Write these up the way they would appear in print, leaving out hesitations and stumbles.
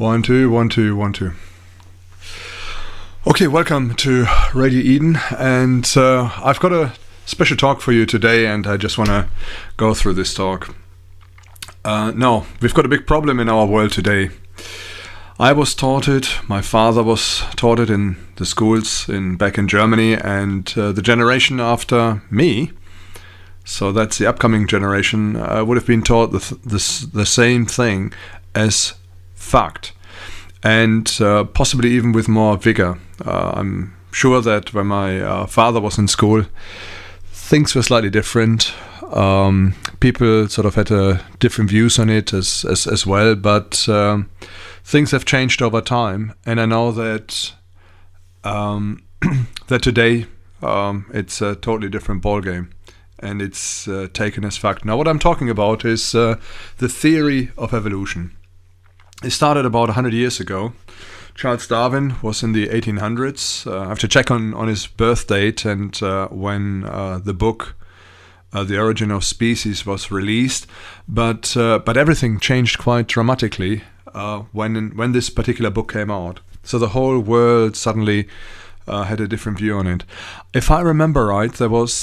1, 2, 1, 2, 1, 2. Okay, welcome to Radio Eden, and I've got a special talk for you today, and I just want to go through this talk. Now, we've got a big problem in our world today. I was taught it, my father was taught it in the schools back in Germany, and the generation after me, so that's the upcoming generation, would have been taught the same thing as fact, and possibly even with more vigor. I'm sure that when my father was in school, things were slightly different. People sort of had different views on it as well, but things have changed over time, and I know that that today it's a totally different ballgame, and it's taken as fact. Now, what I'm talking about is the theory of evolution. It started about 100 years ago. Charles Darwin was in the 1800s. I have to check on his birth date and when the book The Origin of Species was released. But everything changed quite dramatically when this particular book came out. So the whole world suddenly had a different view on it. If I remember right, there was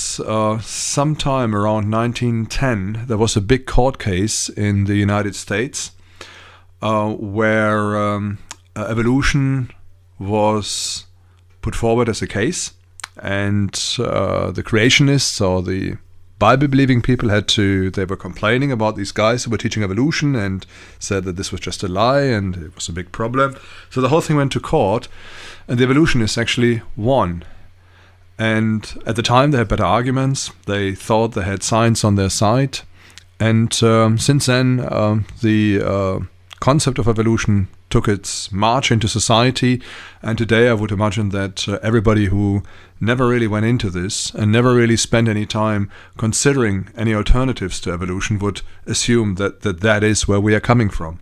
sometime around 1910, there was a big court case in the United States where evolution was put forward as a case, and the creationists or the Bible-believing people they were complaining about these guys who were teaching evolution and said that this was just a lie and it was a big problem. So the whole thing went to court, and the evolutionists actually won. And at the time they had better arguments. They thought they had science on their side. And since then, the concept of evolution took its march into society, and today I would imagine that everybody who never really went into this and never really spent any time considering any alternatives to evolution would assume that is where we are coming from.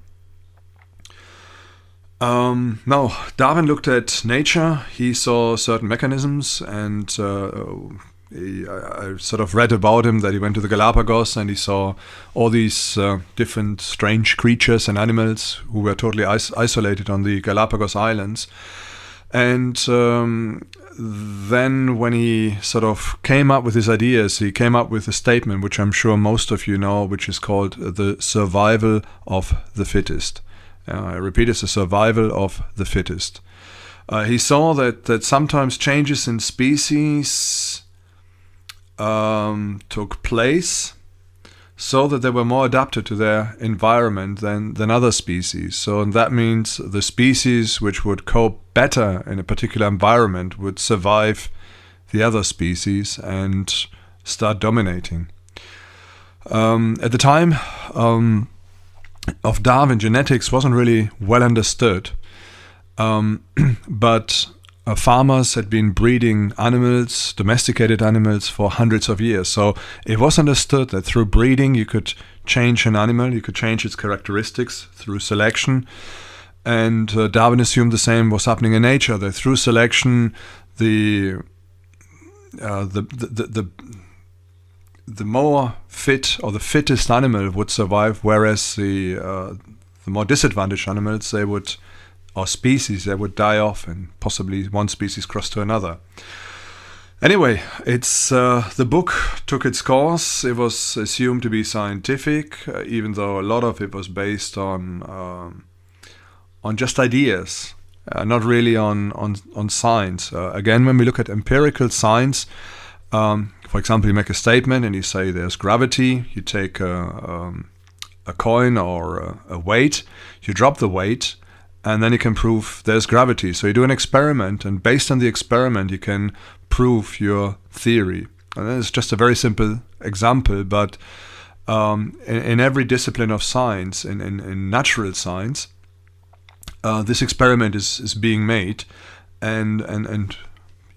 Now, Darwin looked at nature. He saw certain mechanisms, and I sort of read about him that he went to the Galapagos and he saw all these different strange creatures and animals who were totally isolated on the Galapagos Islands. And then when he sort of came up with his ideas, he came up with a statement which I'm sure most of you know, which is called the survival of the fittest. I repeat, it's the survival of the fittest. He saw that sometimes changes in species took place so that they were more adapted to their environment than other species. So that means the species which would cope better in a particular environment would survive the other species and start dominating. At the time of Darwin, genetics wasn't really well understood, but farmers had been breeding animals, domesticated animals, for hundreds of years. So it was understood that through breeding you could change an animal, you could change its characteristics through selection. And Darwin assumed the same was happening in nature, that through selection the more fit or the fittest animal would survive, whereas the more disadvantaged animals, they would die off, and possibly one species cross to another. Anyway, it's the book took its course. It was assumed to be scientific, even though a lot of it was based on just ideas, not really on science. Again, when we look at empirical science, for example, you make a statement and you say there's gravity. You take a coin or a weight, you drop the weight, and then you can prove there's gravity. So you do an experiment, and based on the experiment, you can prove your theory. And it's just a very simple example, but in every discipline of science, in natural science, this experiment is being made, and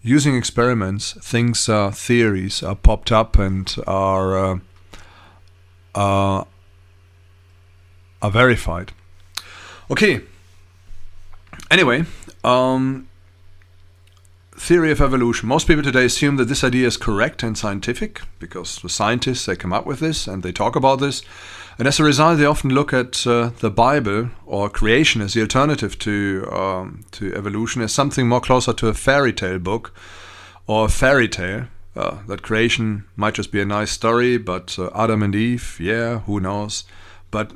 using experiments, theories are popped up and are verified. Okay. Anyway, theory of evolution. Most people today assume that this idea is correct and scientific because the scientists, they come up with this and they talk about this. And as a result, they often look at the Bible or creation as the alternative to evolution as something more closer to a fairy tale book or a fairy tale. That creation might just be a nice story, but Adam and Eve, yeah, who knows? But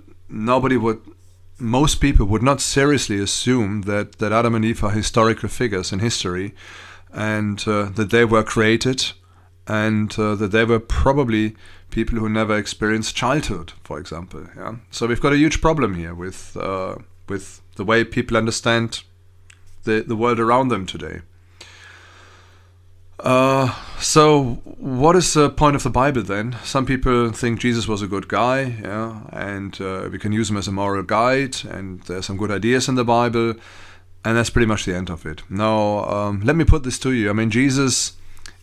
most people would not seriously assume that Adam and Eve are historical figures in history, and that they were created, and that they were probably people who never experienced childhood, for example. Yeah? So we've got a huge problem here with the way people understand the world around them today. So what is the point of the Bible then? Some people think Jesus was a good guy, yeah, and we can use him as a moral guide, and there's some good ideas in the Bible, and that's pretty much the end of it. Now, let me put this to you. I mean, Jesus,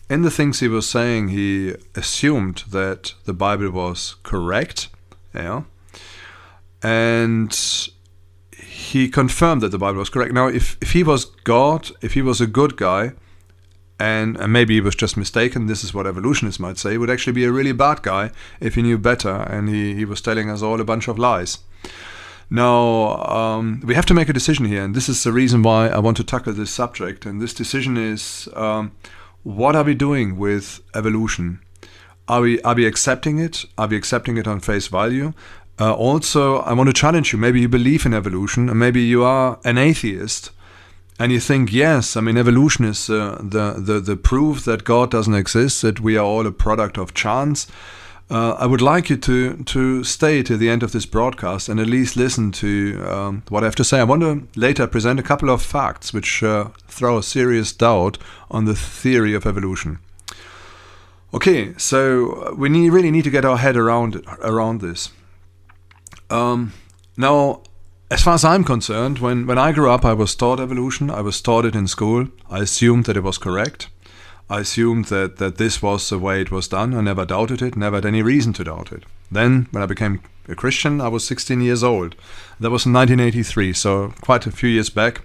in the things he was saying, he assumed that the Bible was correct, yeah, and he confirmed that the Bible was correct. Now, if he was God, if he was a good guy, and maybe he was just mistaken, this is what evolutionists might say, he would actually be a really bad guy if he knew better, and he was telling us all a bunch of lies. Now, we have to make a decision here, and this is the reason why I want to tackle this subject, and this decision is, what are we doing with evolution? Are we accepting it? Are we accepting it on face value? Also, I want to challenge you. Maybe you believe in evolution, and maybe you are an atheist, and you think, yes, I mean, evolution is the proof that God doesn't exist, that we are all a product of chance. I would like you to stay to the end of this broadcast and at least listen to what I have to say. I want to later present a couple of facts which throw a serious doubt on the theory of evolution. Okay, so we really need to get our head around this. Now, as far as I'm concerned, when I grew up, I was taught evolution. I was taught it in school. I assumed that it was correct. I assumed that this was the way it was done. I never doubted it, never had any reason to doubt it. Then, when I became a Christian, I was 16 years old. That was in 1983, so quite a few years back.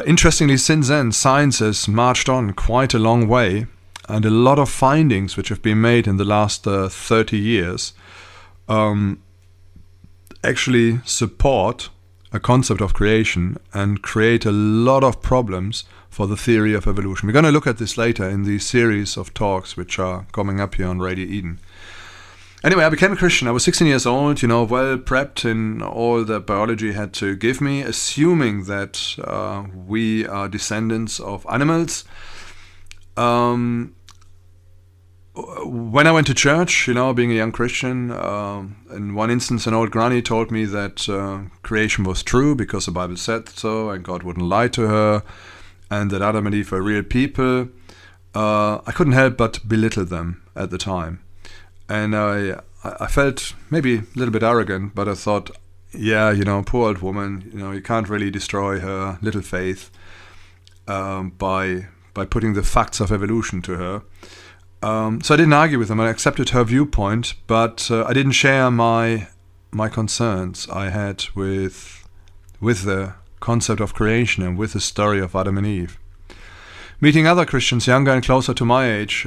Interestingly, since then, science has marched on quite a long way, and a lot of findings which have been made in the last 30 years actually support a concept of creation and create a lot of problems for the theory of evolution. We're going to look at this later in the series of talks which are coming up here on Radio Eden. Anyway, I became a Christian. I was 16 years old, well prepped in all that biology had to give me, assuming that we are descendants of animals. When I went to church, being a young Christian, in one instance an old granny told me that creation was true because the Bible said so and God wouldn't lie to her, and that Adam and Eve were real people. I couldn't help but belittle them at the time. And I felt maybe a little bit arrogant, but I thought, yeah, poor old woman, you can't really destroy her little faith by putting the facts of evolution to her. So I didn't argue with them. I accepted her viewpoint, but I didn't share my concerns I had with the concept of creation and with the story of Adam and Eve. Meeting other Christians younger and closer to my age,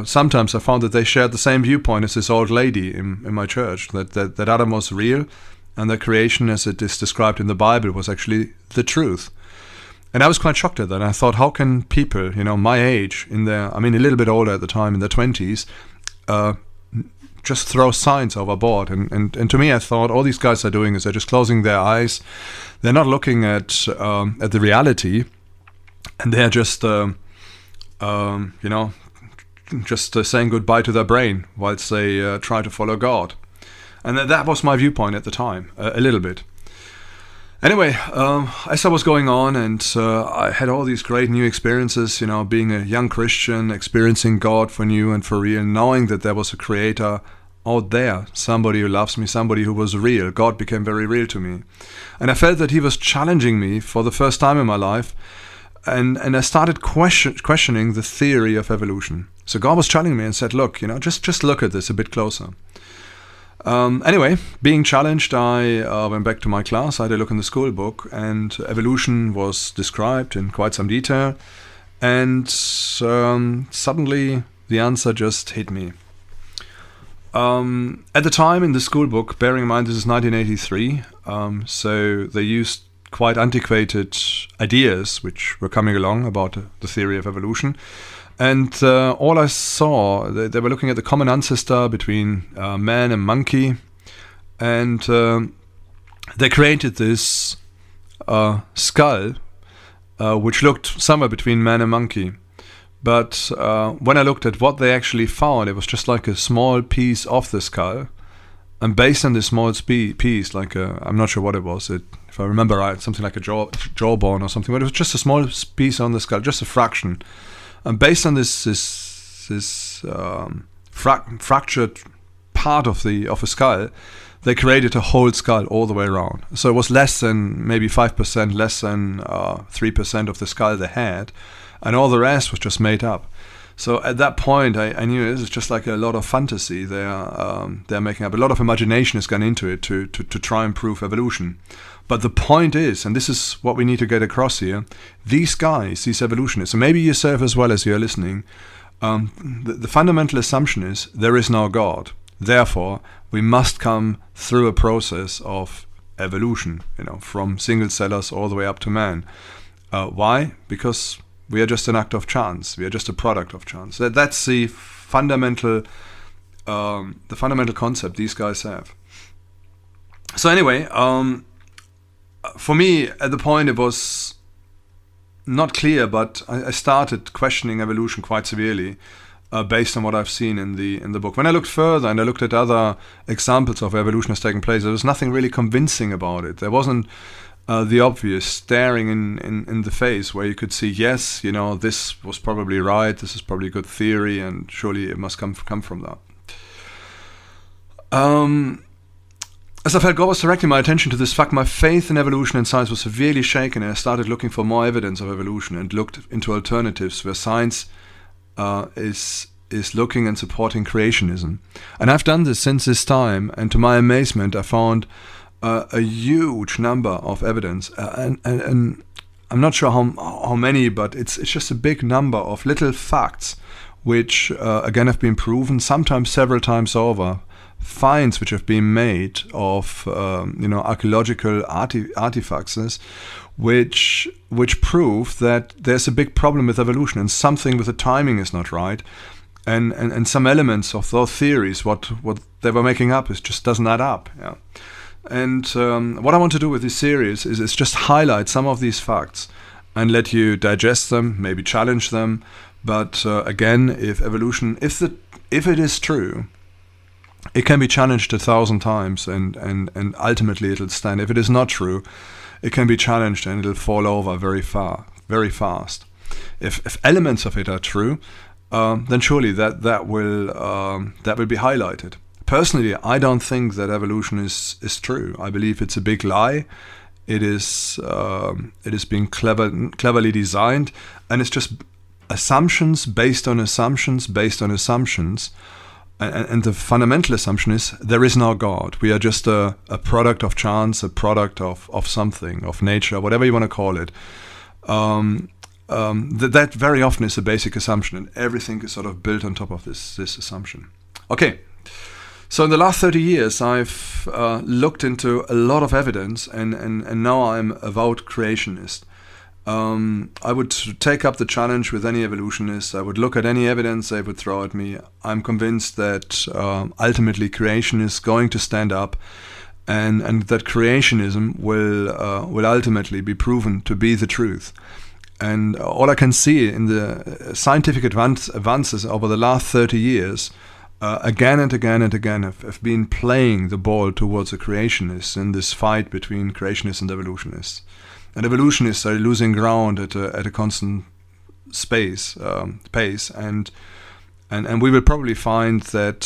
sometimes I found that they shared the same viewpoint as this old lady in my church, that Adam was real and that creation as it is described in the Bible was actually the truth. And I was quite shocked at that. I thought, how can people, my age, a little bit older at the time, in their 20s, just throw science overboard? And to me, I thought, all these guys are doing is they're just closing their eyes. They're not looking at the reality, and they're just, saying goodbye to their brain whilst they try to follow God. And that was my viewpoint at the time, a little bit. Anyway, as I was going on, and I had all these great new experiences, being a young Christian, experiencing God for new and for real, knowing that there was a creator out there, somebody who loves me, somebody who was real. God became very real to me. And I felt that he was challenging me for the first time in my life, and I started questioning the theory of evolution. So God was challenging me and said, look, just look at this a bit closer. Anyway, being challenged, I went back to my class. I had a look in the school book, and evolution was described in quite some detail. And suddenly the answer just hit me. At the time in the school book, bearing in mind this is 1983, so they used quite antiquated ideas which were coming along about the theory of evolution. And all I saw, they were looking at the common ancestor between man and monkey, and they created this skull which looked somewhere between man and monkey. But when I looked at what they actually found, it was just like a small piece of the skull. And based on this small piece, like I'm not sure what it was, if I remember right, something like a jawbone or something, but it was just a small piece on the skull, just a fraction. And based on this fractured part of a skull, they created a whole skull all the way around. So it was less than maybe 5%, less than 3% of the skull they had, and all the rest was just made up. So at that point, I knew this is just like a lot of fantasy they're making up. A lot of imagination has gone into it to try and prove evolution. But the point is, and this is what we need to get across here, these guys, these evolutionists, and maybe yourself as well as you're listening, the fundamental assumption is there is no God. Therefore, we must come through a process of evolution, from single cellars all the way up to man. Why? Because we are just an act of chance. We are just a product of chance. That's the fundamental concept these guys have. So anyway, for me, at the point it was not clear, but I started questioning evolution quite severely, based on what I've seen in the book. When I looked further and I looked at other examples of evolution has taken place, there was nothing really convincing about it. There wasn't the obvious staring in the face where you could see, yes, this was probably right, this is probably a good theory, and surely it must come from that. As I felt God was directing my attention to this fact, my faith in evolution and science was severely shaken, and I started looking for more evidence of evolution and looked into alternatives where science is looking and supporting creationism. And I've done this since this time, and to my amazement, I found a huge number of evidence, and I'm not sure how many, but it's just a big number of little facts which again have been proven, sometimes several times over. Finds which have been made of archaeological artifacts, which prove that there's a big problem with evolution, and something with the timing is not right, and some elements of those theories, what they were making up, just doesn't add up. Yeah. And what I want to do with this series is just highlight some of these facts and let you digest them, maybe challenge them. But again, if it is true, it can be challenged 1,000 times, and ultimately it'll stand. If it is not true, it can be challenged and it'll fall over very fast. If elements of it are true, then surely that will be highlighted. Personally, I don't think that evolution is true. I believe it's a big lie. It is being cleverly designed, and it's just assumptions based on assumptions based on assumptions. And the fundamental assumption is there is no God. We are just a product of chance, a product of something, of nature, whatever you want to call it. That very often is a basic assumption, and everything is sort of built on top of this assumption. Okay, so in the last 30 years, I've looked into a lot of evidence, and now I'm a avowed creationist. I would take up the challenge with any evolutionist. I would look at any evidence they would throw at me. I'm convinced that ultimately creation is going to stand up, and that creationism will ultimately be proven to be the truth. And all I can see in the scientific advances over the last 30 years, again and again and again, have been playing the ball towards the creationists in this fight between creationists and evolutionists. And evolutionists are losing ground at a constant pace, and we will probably find that,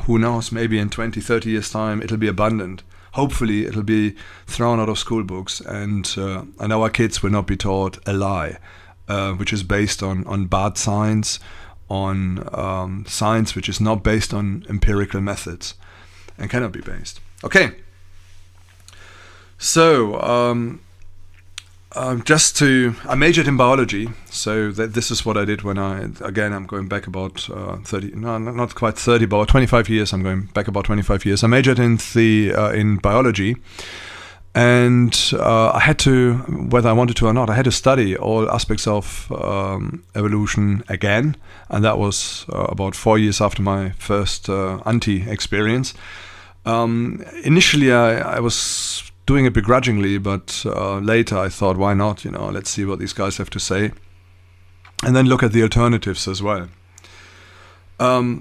who knows, maybe in 20, 30 years' time, it'll be abundant. Hopefully, it'll be thrown out of school books, and our kids will not be taught a lie, which is based on bad science, on science which is not based on empirical methods, and cannot be based. Okay, so I majored in biology, so this is what I did when I'm going back about 30, no, not quite 30, but about 25 years. I'm going back about 25 years. I majored in biology, and I had to, whether I wanted to or not, I had to study all aspects of evolution again, and that was about 4 years after my first experience. Initially, I was doing it begrudgingly, but later I thought, why not? Let's see what these guys have to say, and then look at the alternatives as well. Okay,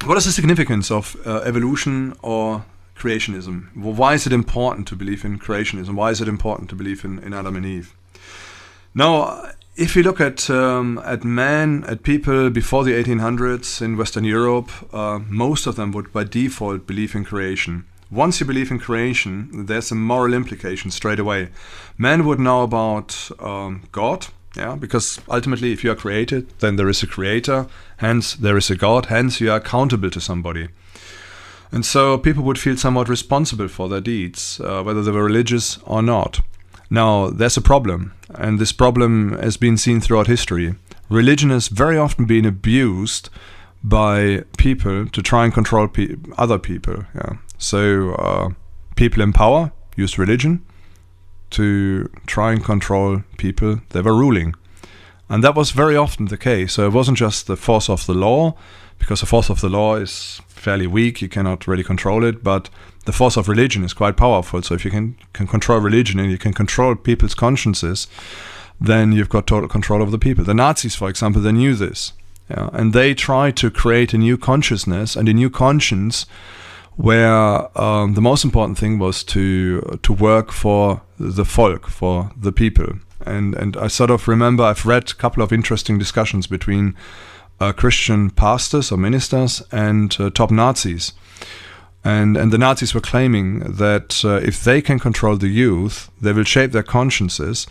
what is the significance of evolution or creationism? Well, why is it important to believe in creationism? Why is it important to believe in Adam and Eve? Now, if you look at people before the 1800s in Western Europe, most of them would by default believe in creation. Once you believe in creation, there's a moral implication straight away. Man would know about God, because ultimately if you are created, then there is a creator, hence there is a God, hence you are accountable to somebody. And so people would feel somewhat responsible for their deeds, whether they were religious or not. Now, there's a problem, and this problem has been seen throughout history. Religion has very often been abused by people to try and control other people. So people in power used religion to try and control people they were ruling. And that was very often the case. So it wasn't just the force of the law, because the force of the law is fairly weak, you cannot really control it, but the force of religion is quite powerful. So if you can control religion and you can control people's consciences, then you've got total control over the people. The Nazis, for example, they knew this. And they tried to create a new consciousness and a new conscience where the most important thing was to work for the folk, for the people. And I sort of remember I've read a couple of interesting discussions between Christian pastors or ministers and top Nazis. And the Nazis were claiming that if they can control the youth, they will shape their consciences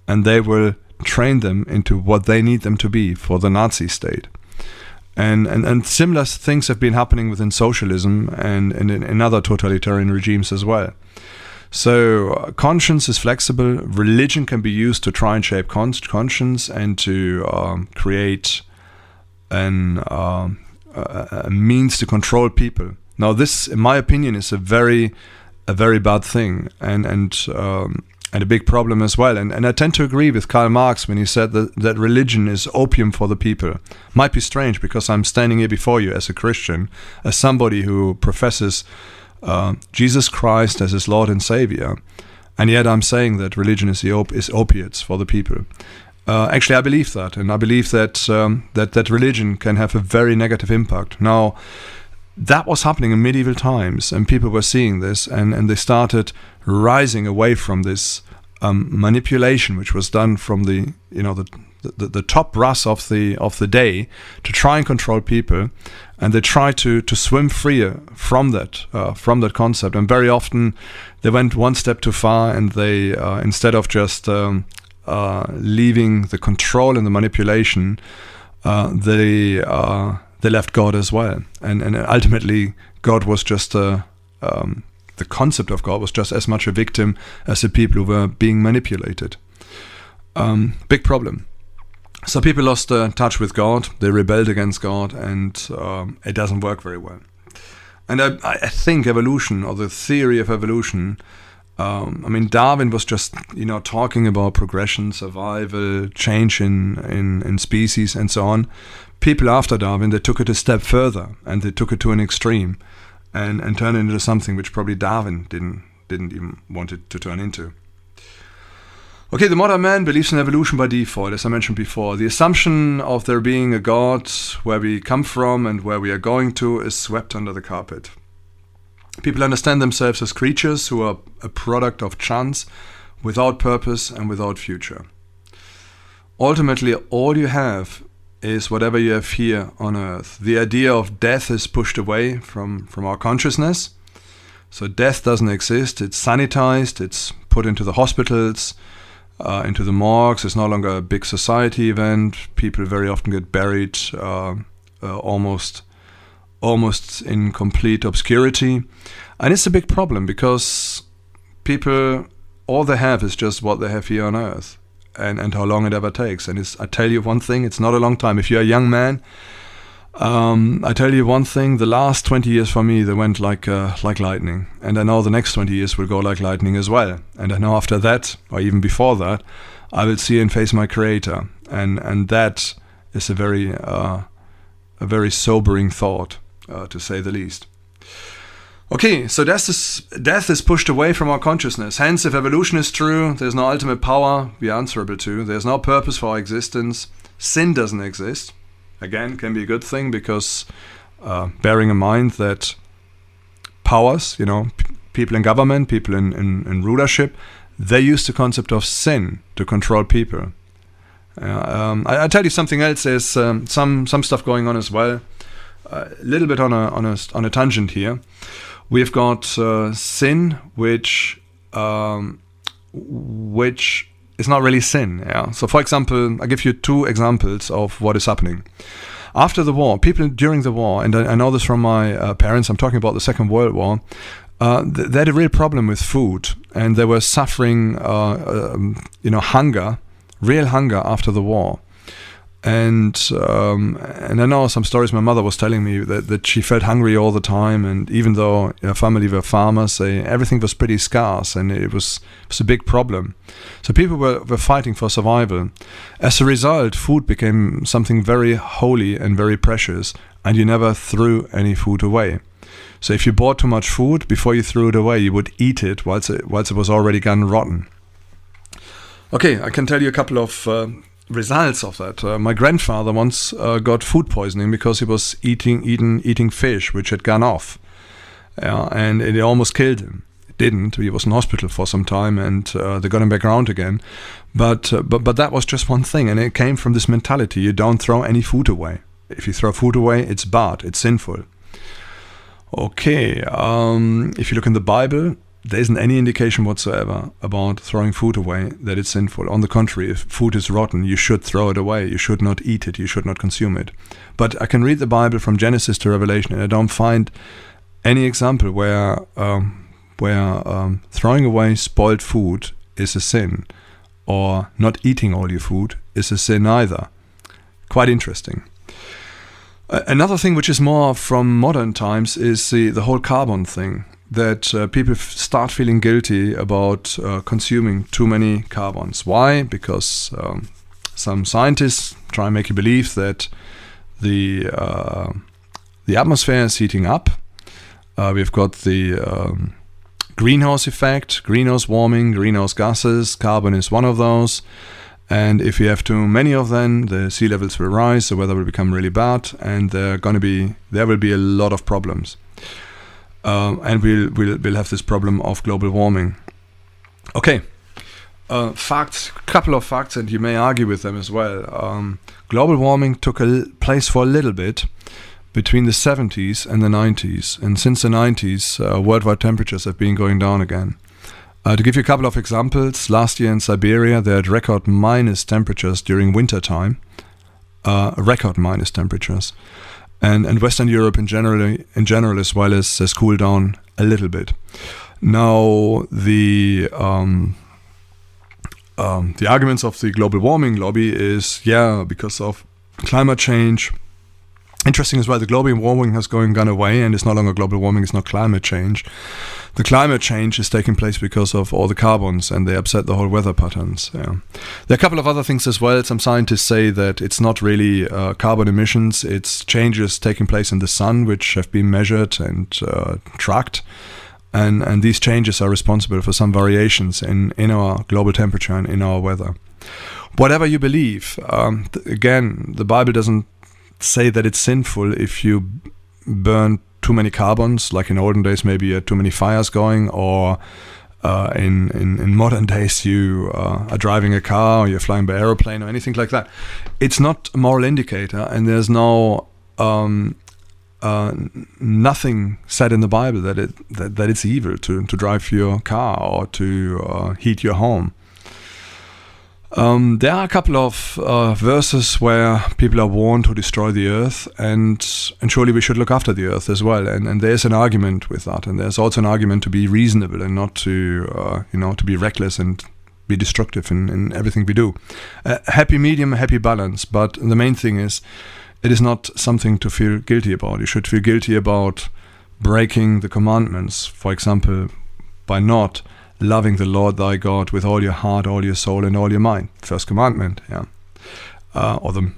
and they will train them into what they need them to be for the Nazi state. And similar things have been happening within socialism and in other totalitarian regimes as well. So conscience is flexible. Religion can be used to try and shape conscience and to create a means to control people. Now, this, in my opinion, is a very bad thing and a big problem as well. And I tend to agree with Karl Marx when he said that religion is opium for the people. Might be strange because I'm standing here before you as a Christian, as somebody who professes Jesus Christ as his Lord and Savior, and yet I'm saying that religion is opiates for the people. Actually, I believe that, and I believe that that religion can have a very negative impact. Now, that was happening in medieval times, and people were seeing this, and they started rising away from this manipulation, which was done from the top brass of the day to try and control people, and they tried to swim freer from that concept. And very often they went one step too far, and they instead of just leaving the control and the manipulation, they left God as well, and ultimately God was just the concept of God was just as much a victim as the people who were being manipulated. Big problem. So people lost touch with God, they rebelled against God, and it doesn't work very well. And I think evolution, or the theory of evolution, Darwin was just talking about progression, survival, change in species, and so on. People after Darwin, they took it a step further, and they took it to an extreme, and turned it into something which probably Darwin didn't even want it to turn into. Okay, the modern man believes in evolution by default, as I mentioned before. The assumption of there being a God, where we come from and where we are going to, is swept under the carpet. People understand themselves as creatures who are a product of chance, without purpose and without future. Ultimately, all you have is whatever you have here on earth. The idea of death is pushed away from our consciousness. So death doesn't exist. It's sanitized. It's put into the hospitals, into the morgues. It's no longer a big society event. People very often get buried almost in complete obscurity. And it's a big problem because people, all they have is just what they have here on earth, and how long it ever takes. And I tell you one thing, it's not a long time. If you're a young man, I tell you one thing, the last 20 years for me, they went like lightning. And I know the next 20 years will go like lightning as well. And I know after that, or even before that, I will see and face my Creator. And that is a very sobering thought, to say the least. Okay, so death is pushed away from our consciousness. Hence, if evolution is true, there's no ultimate power we are answerable to. There's no purpose for our existence. Sin doesn't exist. Again, can be a good thing, because bearing in mind that powers, people in government, people in rulership, they use the concept of sin to control people. I tell you something else. There's some stuff going on as well. A little bit on a tangent here. We've got sin, which is not really sin. Yeah. So, for example, I give you 2 examples of what is happening. After the war, people during the war, and I know this from my parents, I'm talking about the Second World War, they had a real problem with food, and they were suffering, hunger, real hunger after the war. And I know some stories my mother was telling me that she felt hungry all the time, and even though her family were farmers, everything was pretty scarce, and it was a big problem. So people were fighting for survival. As a result, food became something very holy and very precious, and you never threw any food away. So if you bought too much food, before you threw it away, you would eat it whilst it was already gone rotten. Okay, I can tell you a couple of results of that. My grandfather once got food poisoning because he was eating fish which had gone off, and it almost killed him. It didn't. He was in hospital for some time, and they got him back around again. But that was just one thing, and it came from this mentality: you don't throw any food away. If you throw food away, it's bad. It's sinful. Okay, if you look in the Bible, there isn't any indication whatsoever about throwing food away, that it's sinful. On the contrary, if food is rotten, you should throw it away. You should not eat it. You should not consume it. But I can read the Bible from Genesis to Revelation, and I don't find any example where throwing away spoiled food is a sin, or not eating all your food is a sin either. Quite interesting. Another thing which is more from modern times is the whole carbon thing. That people start feeling guilty about consuming too many carbons. Why? Because some scientists try and make you believe that the atmosphere is heating up. We've got the greenhouse effect, greenhouse warming, greenhouse gases. Carbon is one of those. And if you have too many of them, the sea levels will rise, the weather will become really bad, and there will be a lot of problems. And we'll have this problem of global warming. Okay, couple of facts, and you may argue with them as well. Global warming took place for a little bit between the 70s and the 90s, and since the 90s, worldwide temperatures have been going down again. To give you a couple of examples, last year in Siberia they had record minus temperatures during winter time, record minus temperatures. And Western Europe in general as well has cooled down a little bit. Now the arguments of the global warming lobby is because of climate change. Interesting as well, the global warming has gone away, and it's no longer global warming, it's not climate change. The climate change is taking place because of all the carbons, and they upset the whole weather patterns. Yeah. There are a couple of other things as well. Some scientists say that it's not really carbon emissions, it's changes taking place in the sun, which have been measured and tracked. And these changes are responsible for some variations in our global temperature and in our weather. Whatever you believe, again, the Bible doesn't say that it's sinful if you burn too many carbons, like in olden days maybe you had too many fires going, or in modern days you are driving a car or you're flying by aeroplane or anything like that. It's not a moral indicator, and there's no nothing said in the Bible that it's evil to drive your car or to heat your home. There are a couple of verses where people are warned to destroy the earth, and surely we should look after the earth as well. And there's an argument with that, and there's also an argument to be reasonable and not to to be reckless and be destructive in everything we do. A happy medium, a happy balance. But the main thing is, it is not something to feel guilty about. You should feel guilty about breaking the commandments, for example, by not loving the Lord thy God with all your heart, all your soul, and all your mind. First commandment, or the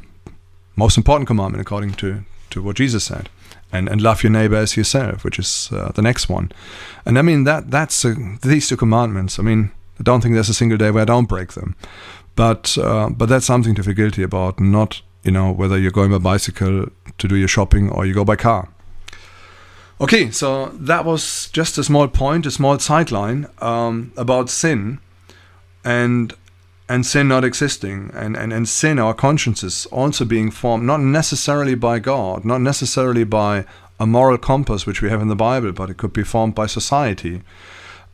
most important commandment according to what Jesus said. And love your neighbor as yourself, which is the next one. And I mean, that's these two commandments. I mean, I don't think there's a single day where I don't break them. But that's something to feel guilty about, not, whether you're going by bicycle to do your shopping or you go by car. Okay, so that was just a small point, a small sideline about sin and sin not existing, and sin, our consciences, also being formed not necessarily by God, not necessarily by a moral compass which we have in the Bible, but it could be formed by society.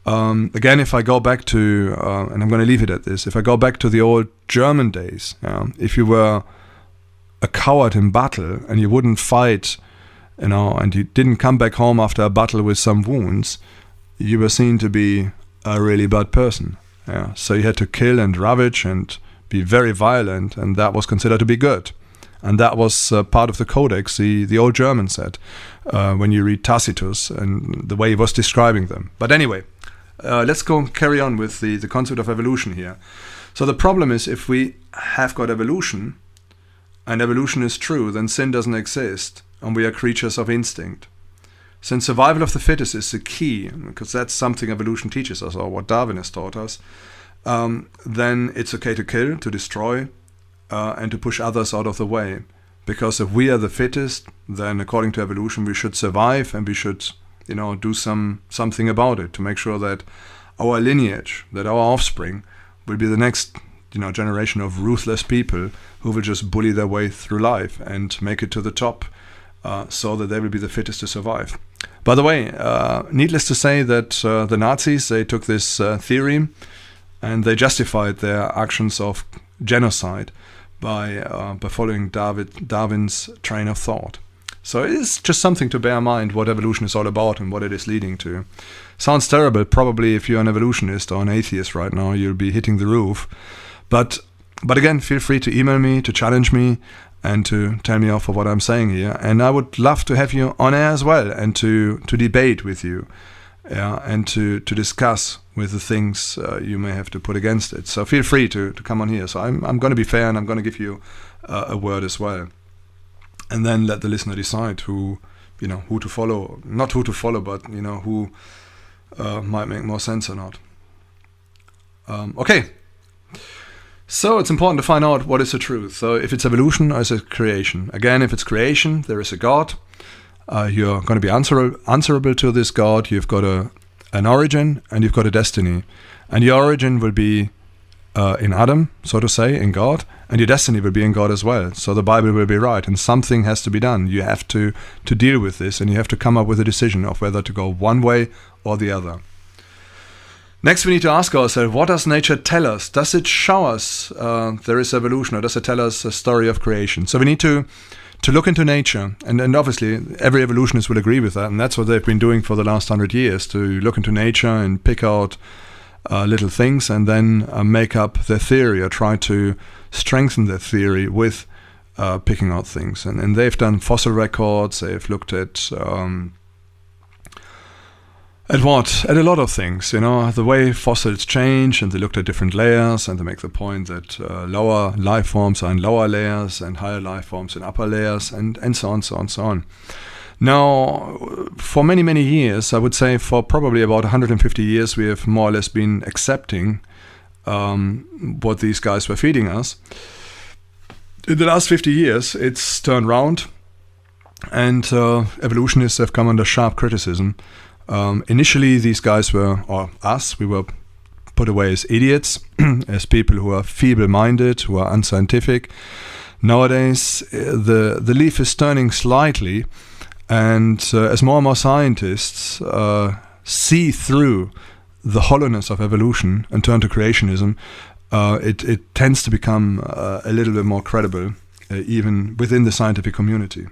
Again, if I go back to, and I'm going to leave it at this, if I go back to the old German days, if you were a coward in battle and you wouldn't fight, and you didn't come back home after a battle with some wounds, you were seen to be a really bad person. So you had to kill and ravage and be very violent, and that was considered to be good. And that was part of the codex, the old German said, when you read Tacitus and the way he was describing them. But anyway, let's carry on with the concept of evolution here. So the problem is, if we have got evolution, and evolution is true, then sin doesn't exist, and we are creatures of instinct. Since survival of the fittest is the key, because that's something evolution teaches us, or what Darwin has taught us, then it's okay to kill, to destroy, and to push others out of the way. Because if we are the fittest, then according to evolution we should survive, and we should, do something about it to make sure that our lineage, that our offspring, will be the next generation of ruthless people who will just bully their way through life and make it to the top, so that they will be the fittest to survive. By the way, needless to say that the Nazis, they took this theory and they justified their actions of genocide by following Darwin's train of thought. So it is just something to bear in mind what evolution is all about and what it is leading to. Sounds terrible. Probably if you're an evolutionist or an atheist right now, you'll be hitting the roof. But again, feel free to email me, to challenge me, and to tell me off for what I'm saying here. And I would love to have you on air as well, and to debate with you, and to discuss with the things you may have to put against it. So feel free to come on here. So I'm going to be fair, and I'm going to give you a word as well. And then let the listener decide who to follow. Not who to follow, but who might make more sense or not. Okay. So it's important to find out what is the truth. So if it's evolution or is it creation? Again, if it's creation, there is a God. You're going to be answerable to this God. You've got an origin and you've got a destiny. And your origin will be in Adam, so to say, in God. And your destiny will be in God as well. So the Bible will be right. And something has to be done. You have to deal with this, and you have to come up with a decision of whether to go one way or the other. Next, we need to ask ourselves, what does nature tell us? Does it show us there is evolution, or does it tell us a story of creation? So we need to look into nature, and obviously every evolutionist will agree with that, and that's what they've been doing for the last 100 years, to look into nature and pick out little things and then make up their theory, or try to strengthen their theory with picking out things. And they've done fossil records, they've looked at what? At a lot of things, the way fossils change, and they looked at different layers, and they make the point that lower life forms are in lower layers and higher life forms in upper layers, and so on, so on, so on. Now, for many, many years, I would say for probably about 150 years, we have more or less been accepting what these guys were feeding us. In the last 50 years, it's turned around, and evolutionists have come under sharp criticism. Initially, these guys we were put away as idiots, as people who are feeble-minded, who are unscientific. Nowadays, the leaf is turning slightly, and as more and more scientists see through the hollowness of evolution and turn to creationism, it tends to become a little bit more credible, even within the scientific community.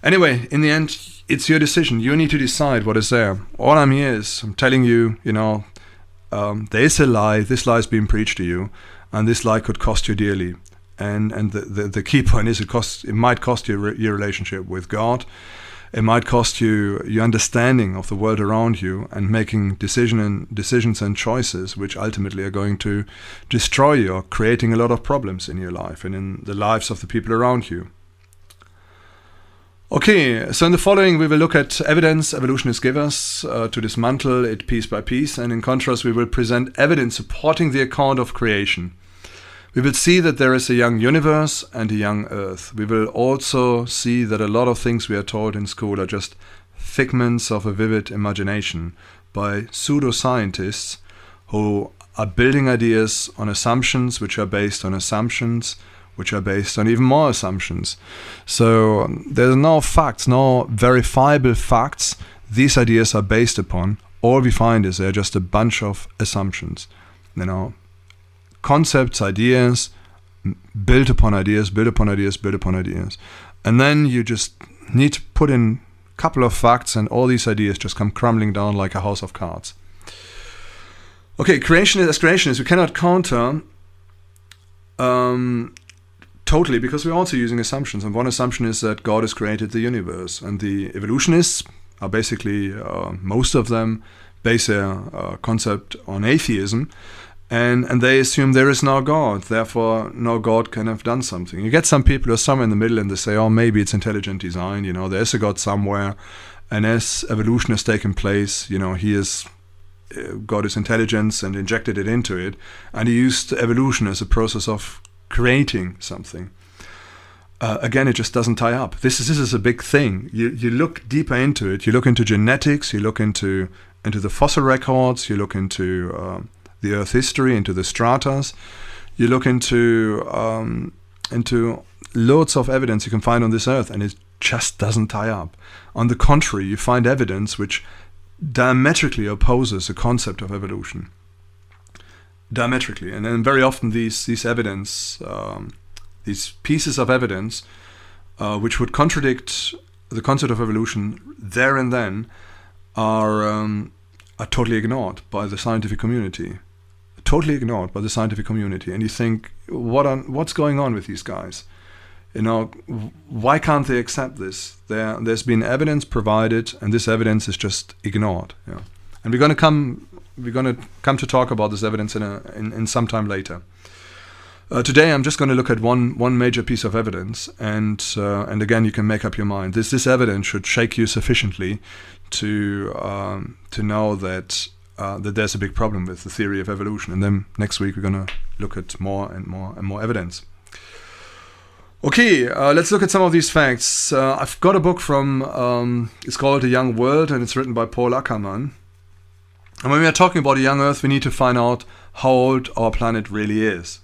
Anyway, in the end, it's your decision. You need to decide what is there. All I'm here is I'm telling you, there is a lie. This lie is being preached to you, and this lie could cost you dearly. And the key point is it might cost you your relationship with God. It might cost you your understanding of the world around you and making decisions and choices which ultimately are going to destroy you or creating a lot of problems in your life and in the lives of the people around you. Okay, so in the following we will look at evidence evolutionists give us to dismantle it piece by piece, and in contrast we will present evidence supporting the account of creation. We will see that there is a young universe and a young earth. We will also see that a lot of things we are taught in school are just figments of a vivid imagination by pseudoscientists who are building ideas on assumptions which are based on assumptions which are based on even more assumptions. So there's no facts, no verifiable facts these ideas are based upon. All we find is they're just a bunch of assumptions. Concepts, ideas, build upon ideas, build upon ideas, build upon ideas. And then you just need to put in a couple of facts and all these ideas just come crumbling down like a house of cards. Okay, creationists, we cannot counter totally, because we're also using assumptions. And one assumption is that God has created the universe. And the evolutionists are basically, most of them, base their concept on atheism. And they assume there is no God, therefore no God can have done something. You get some people who are somewhere in the middle and they say, oh, maybe it's intelligent design, there's a God somewhere. And as evolution has taken place, he has got his intelligence and injected it into it. And he used evolution as a process of creating something. Again, it just doesn't tie up. This is a big thing. You look deeper into it. You look into genetics, you look into the fossil records, you look into the Earth history, into the stratas. You look into loads of evidence you can find on this Earth, and it just doesn't tie up. On the contrary, you find evidence which diametrically opposes the concept of evolution. Diametrically, and then very often these evidence, these pieces of evidence, which would contradict the concept of evolution there and then, are totally ignored by the scientific community. Totally ignored by the scientific community. And you think, what's going on with these guys? Why can't they accept this? There's been evidence provided, and this evidence is just ignored. And we're going to come to talk about this evidence in some time later. Today I'm just going to look at one major piece of evidence, and again you can make up your mind. This evidence should shake you sufficiently to know that there's a big problem with the theory of evolution. And then next week we're going to look at more and more evidence. Okay, let's look at some of these facts. I've got a book from, it's called The Young World, and it's written by Paul Ackerman. And when we are talking about a young Earth, we need to find out how old our planet really is.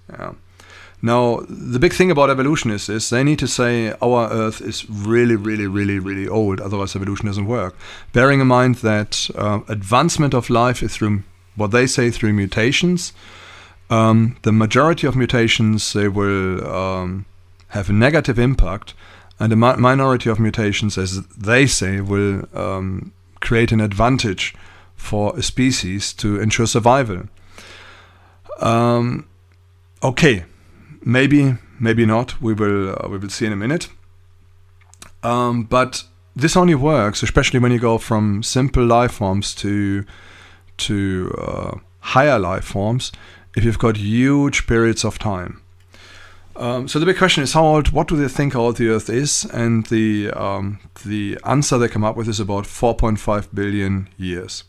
Now, the big thing about evolutionists is they need to say our Earth is really, really, really, really old, otherwise evolution doesn't work. Bearing in mind that advancement of life is through, what they say, through mutations. The majority of mutations, they will have a negative impact, and the minority of mutations, as they say, will create an advantage for a species to ensure survival. Okay. Maybe not. We will see in a minute. But this only works, especially when you go from simple life forms to higher life forms, if you've got huge periods of time. So the big question is, how old? What do they think how old the Earth is? And the answer they come up with is about 4.5 billion years.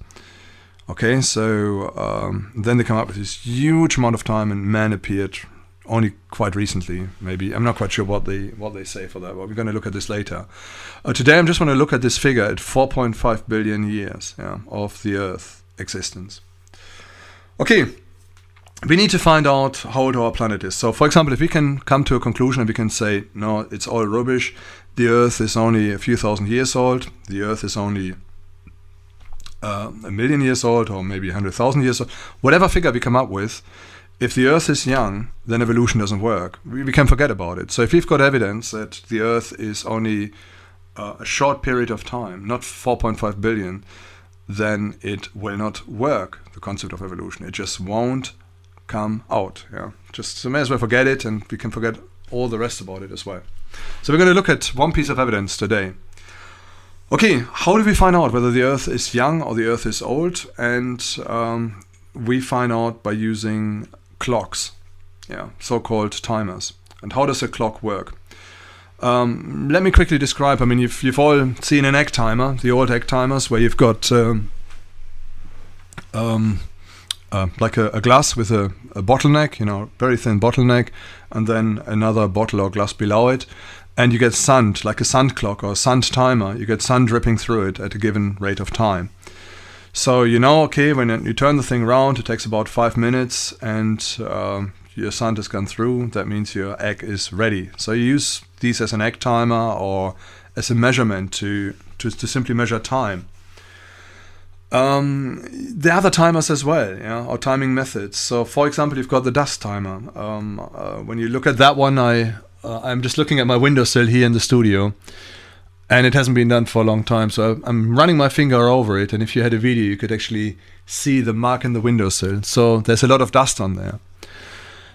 Okay, so then they come up with this huge amount of time, and man appeared only quite recently, maybe. I'm not quite sure what they say for that, but we're going to look at this later. Today I'm just going to look at this figure at 4.5 billion years of the Earth existence. Okay, we need to find out how old our planet is. So, for example, if we can come to a conclusion and we can say, no, it's all rubbish, the Earth is only a few thousand years old, the Earth is only a million years old, or maybe 100,000 years old, whatever figure we come up with, if the Earth is young, then evolution doesn't work. We can forget about it. So if we've got evidence that the Earth is only a short period of time, not 4.5 billion, then it will not work, the concept of evolution. It just won't come out. Yeah, just so may as well forget it, and we can forget all the rest about it as well. So we're going to look at one piece of evidence today. Okay, how do we find out whether the Earth is young or the Earth is old? And we find out by using clocks, so-called timers. And how does a clock work? Let me quickly describe. I mean, you've all seen an egg timer, the old egg timers, where you've got like a glass with a bottleneck, very thin bottleneck, and then another bottle or glass below it, and you get sand, like a sand clock or a sand timer. You get sand dripping through it at a given rate of time. So okay, when you turn the thing around, it takes about 5 minutes, and your sand has gone through. That means your egg is ready. So you use these as an egg timer or as a measurement to simply measure time. The other timers as well, or timing methods. So, for example, you've got the dust timer. When you look at that one, I'm just looking at my windowsill here in the studio, and it hasn't been done for a long time. So I'm running my finger over it, and if you had a video, you could actually see the mark in the windowsill. So there's a lot of dust on there.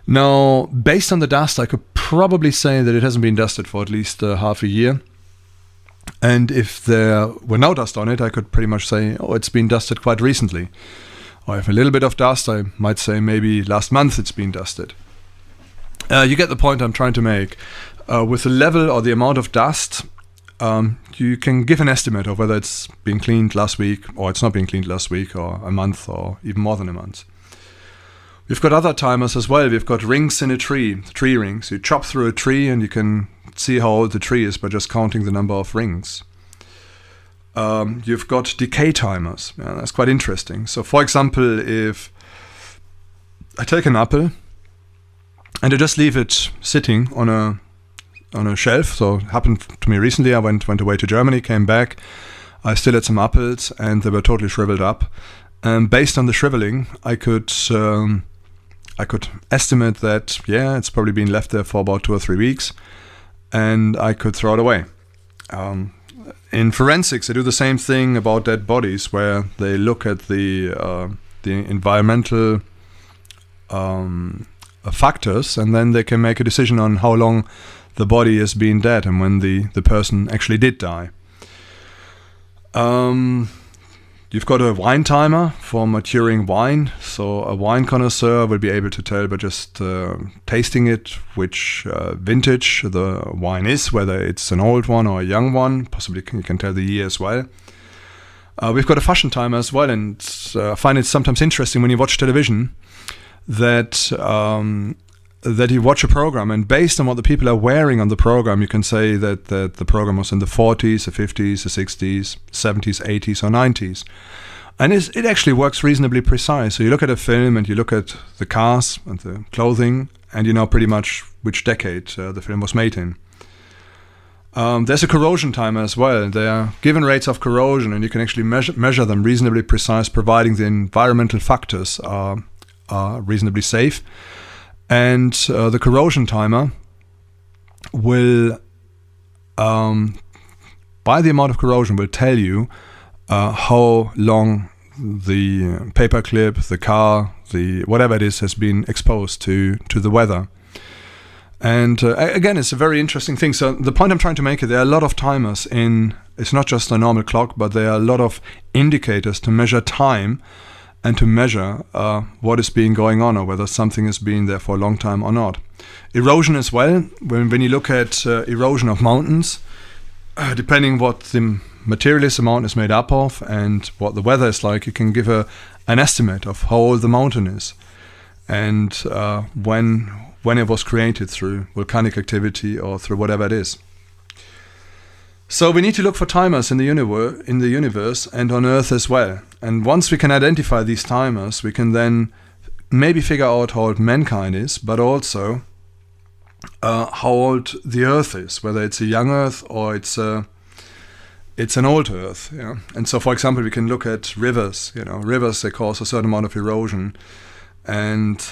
Now, based on the dust, I could probably say that it hasn't been dusted for at least half a year. And if there were no dust on it, I could pretty much say, it's been dusted quite recently. Or if a little bit of dust, I might say maybe last month it's been dusted. You get the point I'm trying to make. With the level or the amount of dust, you can give an estimate of whether it's been cleaned last week or it's not been cleaned last week or a month or even more than a month. We've got other timers as well. We've got rings in a tree rings. You chop through a tree and you can see how old the tree is by just counting the number of rings. You've got decay timers. That's quite interesting. So, for example, if I take an apple and I just leave it sitting on a shelf. So it happened to me recently. I went away to Germany, came back. I still had some apples and they were totally shriveled up. And based on the shriveling, I could estimate that, it's probably been left there for about 2 or 3 weeks, and I could throw it away. In forensics, they do the same thing about dead bodies, where they look at the environmental factors, and then they can make a decision on how long the body has been dead and when the person actually did die. You've got a wine timer for maturing wine. So a wine connoisseur will be able to tell by just tasting it which vintage the wine is, whether it's an old one or a young one. Possibly you can tell the year as well. We've got a fashion timer as well, and I find it sometimes interesting when you watch television that you watch a program, and based on what the people are wearing on the program, you can say that the program was in the 40s, the 50s, the 60s, 70s, 80s, or 90s. And it actually works reasonably precise. So you look at a film and you look at the cars and the clothing, and you know pretty much which decade the film was made in. There's a corrosion timer as well. There are given rates of corrosion, and you can actually measure them reasonably precise, providing the environmental factors are reasonably safe. And the corrosion timer will, by the amount of corrosion, will tell you how long the paperclip, the car, the whatever it is, has been exposed to the weather. And again, it's a very interesting thing. So the point I'm trying to make is there are a lot of timers in. It's not just a normal clock, but there are a lot of indicators to measure time and to measure what is being going on, or whether something has been there for a long time or not. Erosion as well. When you look at erosion of mountains, depending what the material is the mountain is made up of and what the weather is like, you can give an estimate of how old the mountain is and when it was created through volcanic activity or through whatever it is. So we need to look for timers in the universe and on Earth as well. And once we can identify these timers, we can then maybe figure out how old mankind is, but also how old the Earth is, whether it's a young Earth or it's an old Earth. Yeah? And so, for example, we can look at rivers. Rivers, they cause a certain amount of erosion. and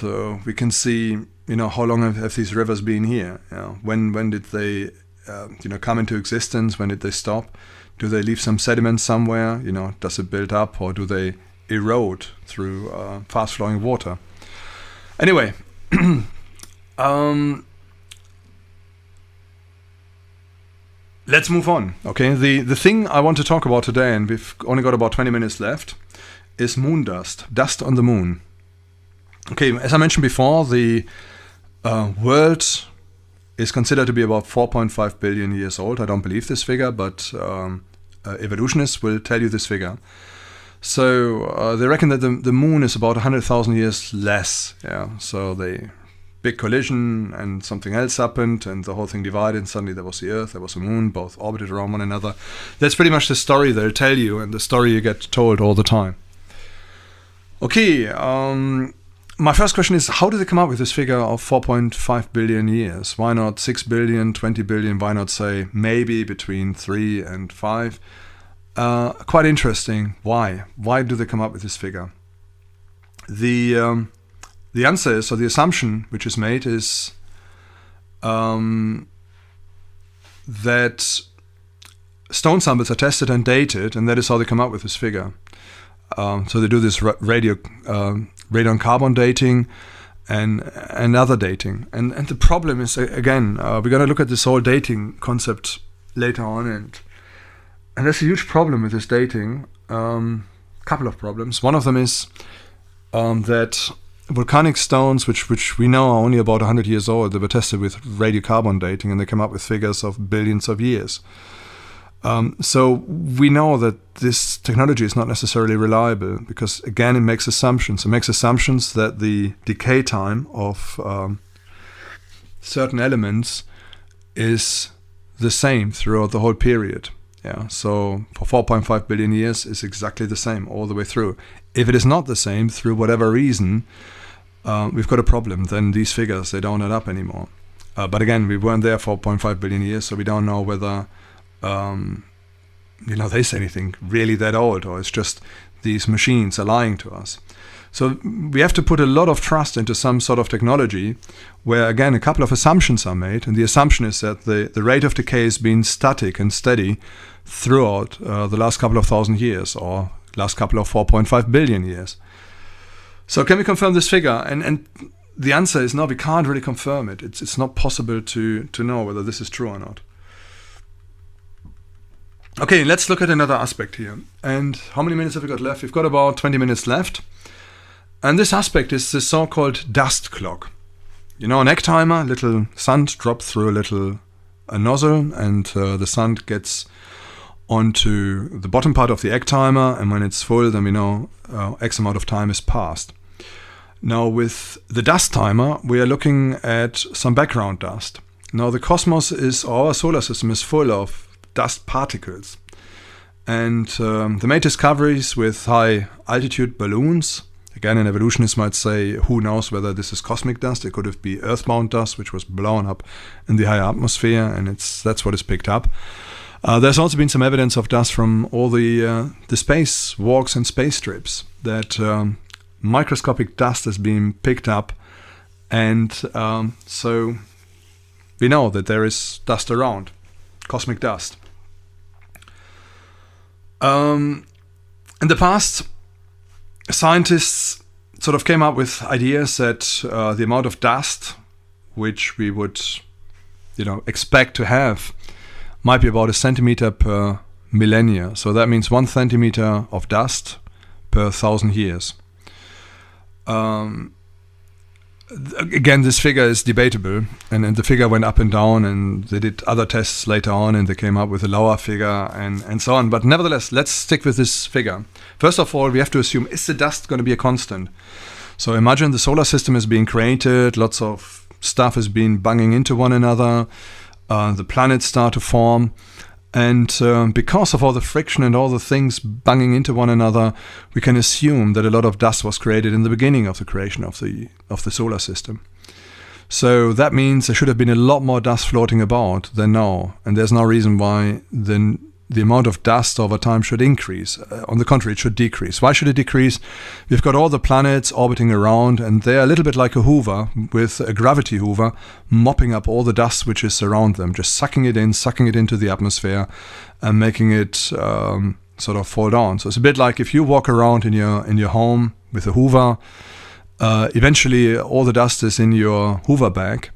we can see, how long have these rivers been here? When did they, come into existence? When did they stop? Do they leave some sediment somewhere? Does it build up, or do they erode through fast-flowing water? Anyway, let's move on. Okay, the thing I want to talk about today, and we've only got about 20 minutes left, is moondust, dust on the moon. Okay, as I mentioned before, the world is considered to be about 4.5 billion years old. I don't believe this figure, but evolutionists will tell you this figure. So they reckon that the moon is about 100,000 years less. Yeah, so the big collision and something else happened, and the whole thing divided, and suddenly there was the Earth, there was the moon, both orbited around one another. That's pretty much the story they'll tell you, and the story you get told all the time. Okay, my first question is, how did they come up with this figure of 4.5 billion years? Why not 6 billion, 20 billion? Why not say maybe between 3 and 5? Quite interesting. Why? Why do they come up with this figure? The answer is, or the assumption which is made is that stone samples are tested and dated, and that is how they come up with this figure. So they do this radon carbon dating and other dating. And the problem is, again, we're going to look at this whole dating concept later on, and there's a huge problem with this dating. Couple of problems. One of them is that volcanic stones, which we know are only about 100 years old, they were tested with radiocarbon dating, and they come up with figures of billions of years. So we know that this technology is not necessarily reliable because, again, it makes assumptions. It makes assumptions that the decay time of certain elements is the same throughout the whole period. Yeah, so for 4.5 billion years is exactly the same all the way through. If it is not the same through whatever reason, we've got a problem. Then these figures, they don't add up anymore. But again, we weren't there 4.5 billion years, so we don't know whether there's anything really that old, or it's just these machines are lying to us. So we have to put a lot of trust into some sort of technology where, again, a couple of assumptions are made. And the assumption is that the rate of decay has been static and steady throughout the last couple of thousand years, or last couple of 4.5 billion years. So can we confirm this figure? And the answer is no, we can't really confirm it. It's not possible to know whether this is true or not. Okay, let's look at another aspect here. And how many minutes have we got left? We've got about 20 minutes left. And this aspect is the so-called dust clock. An egg timer, little sand drops through a nozzle, and the sand gets onto the bottom part of the egg timer, and when it's full, then we know X amount of time is passed. Now with the dust timer, we are looking at some background dust. Now the cosmos our solar system is full of dust particles. And they made discoveries with high altitude balloons. Again, an evolutionist might say, who knows whether this is cosmic dust? It could have been earthbound dust, which was blown up in the higher atmosphere, and that's what is picked up. There's also been some evidence of dust from all the space walks and space trips, that microscopic dust has been picked up, and so we know that there is dust around, cosmic dust. In the past, scientists sort of came up with ideas that the amount of dust which we would, expect to have might be about 1 centimeter per millennia. So that means 1 centimeter of dust per 1,000 years. Again, this figure is debatable, and the figure went up and down, and they did other tests later on, and they came up with a lower figure, and so on. But nevertheless, let's stick with this figure. First of all, we have to assume, is the dust going to be a constant? So imagine the solar system is being created, lots of stuff is being banging into one another, the planets start to form, and because of all the friction and all the things banging into one another, we can assume that a lot of dust was created in the beginning of the creation of the solar system. So that means there should have been a lot more dust floating about than now, and there's no reason why the the amount of dust over time should increase. On the contrary, it should decrease. Why should it decrease? We've got all the planets orbiting around, and they're a little bit like a hoover, with a gravity hoover, mopping up all the dust which is around them, just sucking it in, sucking it into the atmosphere, and making it sort of fall down. So it's a bit like if you walk around in your home with a hoover, eventually all the dust is in your hoover bag,